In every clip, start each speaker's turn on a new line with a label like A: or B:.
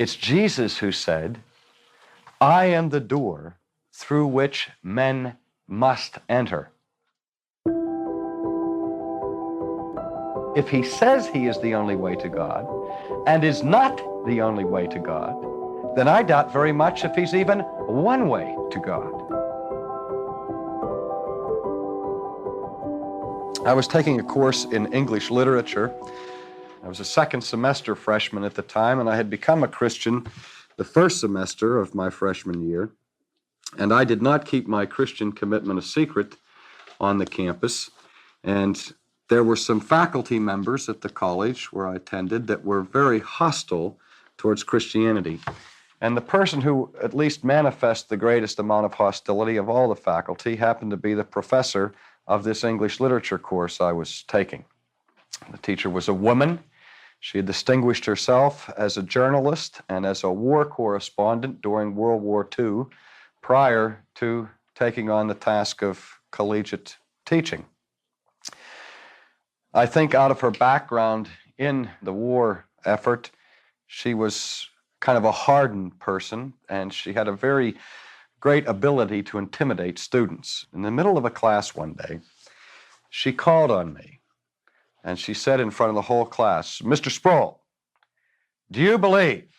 A: It's Jesus who said, "I am the door through which men must enter." If he says he is the only way to God and is not the only way to God, then I doubt very much if he's even one way to God. I was taking a course in English literature. I was a second semester freshman at the time, and I had become a Christian the first semester of my freshman year. And I did not keep my Christian commitment a secret on the campus. And there were some faculty members at the college where I attended that were very hostile towards Christianity. And the person who at least manifested the greatest amount of hostility of all the faculty happened to be the professor of this English literature course I was taking. The teacher was a woman. She had distinguished herself as a journalist and as a war correspondent during World War II prior to taking on the task of collegiate teaching. I think out of her background in the war effort, she was kind of a hardened person, and she had a very great ability to intimidate students. In the middle of a class one day, she called on me, and she said in front of the whole class, "Mr. Sproul, do you believe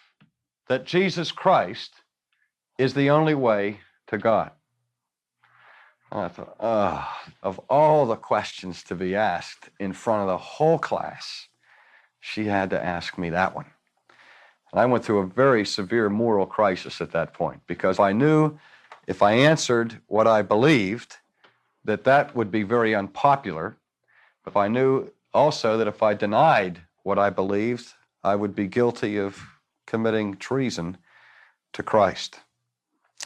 A: that Jesus Christ is the only way to God?" And I thought, of all the questions to be asked in front of the whole class, she had to ask me that one. And I went through a very severe moral crisis at that point, because I knew if I answered what I believed, that would be very unpopular. But I knew also that if I denied what I believed, I would be guilty of committing treason to Christ.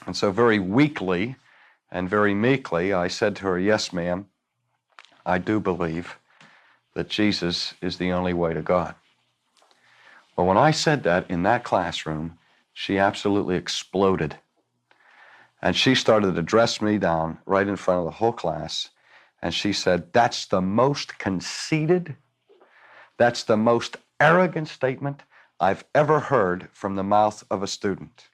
A: And so very weakly and very meekly, I said to her, "Yes, ma'am, I do believe that Jesus is the only way to God." Well, when I said that in that classroom, she absolutely exploded. And she started to dress me down right in front of the whole class. And she said, "That's the most conceited, that's the most arrogant statement I've ever heard from the mouth of a student."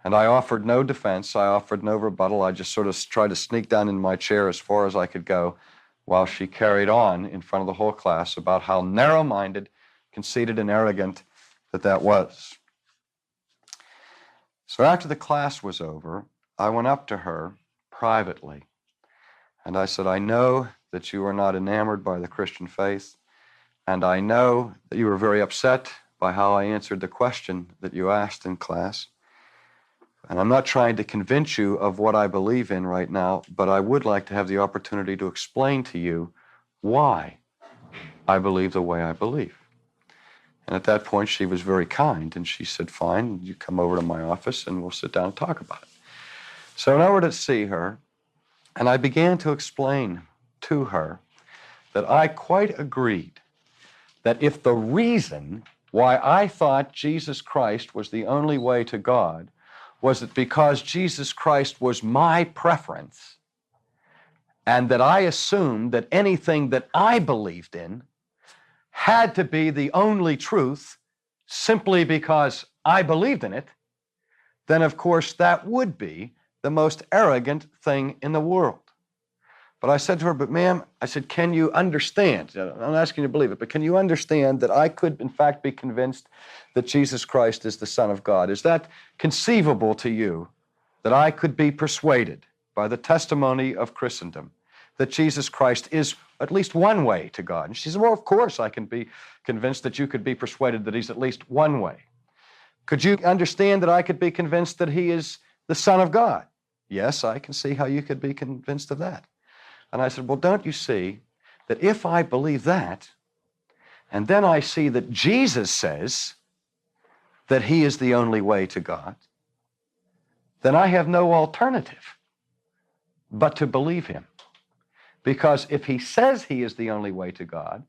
A: And I offered no defense, I offered no rebuttal. I just sort of tried to sneak down in my chair as far as I could go while she carried on in front of the whole class about how narrow-minded, conceited, and arrogant that was. So after the class was over, I went up to her privately, and I said, "I know that you are not enamored by the Christian faith, and I know that you were very upset by how I answered the question that you asked in class. And I'm not trying to convince you of what I believe in right now, but I would like to have the opportunity to explain to you why I believe the way I believe." And at that point, she was very kind, and she said, "Fine, you come over to my office and we'll sit down and talk about it." So I went over to see her, and I began to explain to her that I quite agreed that if the reason why I thought Jesus Christ was the only way to God was that because Jesus Christ was my preference, and that I assumed that anything that I believed in had to be the only truth simply because I believed in it, then of course that would be the most arrogant thing in the world. But I said to her, "But ma'am," I said, "can you understand?" I'm not asking you to believe it, but can you understand that I could in fact be convinced that Jesus Christ is the Son of God? Is that conceivable to you, that I could be persuaded by the testimony of Christendom that Jesus Christ is at least one way to God? And she said, "Well, of course I can be convinced that you could be persuaded that he's at least one way." "Could you understand that I could be convinced that he is the Son of God?" "Yes, I can see how you could be convinced of that." And I said, "Well, don't you see that if I believe that, and then I see that Jesus says that he is the only way to God, then I have no alternative but to believe him. Because if he says he is the only way to God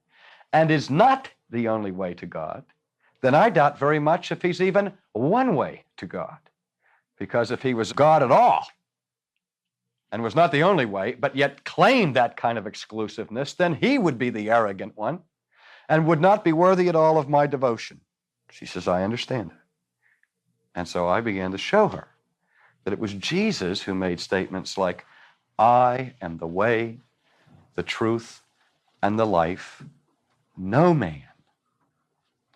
A: and is not the only way to God, then I doubt very much if he's even one way to God. Because if he was God at all, and was not the only way, but yet claimed that kind of exclusiveness, then he would be the arrogant one and would not be worthy at all of my devotion." She says, "I understand." And so I began to show her that it was Jesus who made statements like, I am the way, the truth, and the life. No man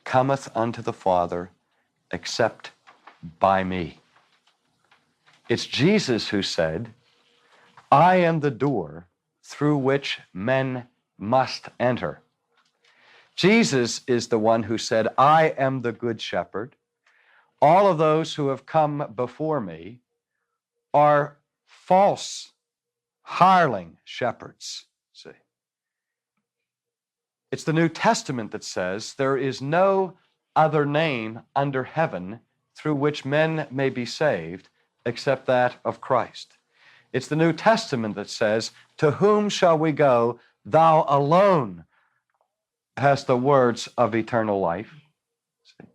A: cometh unto the Father except by me. It's Jesus who said, I am the door through which men must enter. Jesus is the one who said, I am the good shepherd. All of those who have come before me are false, hireling shepherds. See? It's the New Testament that says there is no other name under heaven through which men may be saved except that of Christ. It's the New Testament that says, to whom shall we go? Thou alone hast the words of eternal life. See?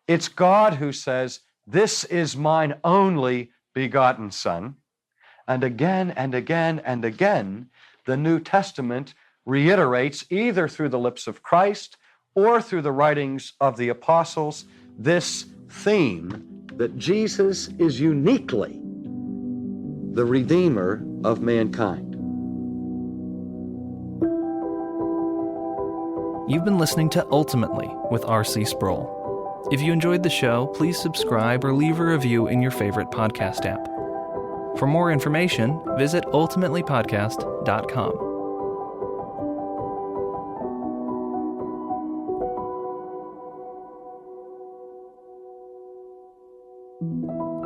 A: It's God who says, this is mine only begotten Son. And again and again and again, the New Testament reiterates, either through the lips of Christ or through the writings of the apostles, this theme that Jesus is uniquely the Redeemer of mankind.
B: You've been listening to Ultimately with R.C. Sproul. If you enjoyed the show, please subscribe or leave a review in your favorite podcast app. For more information, visit ultimatelypodcast.com.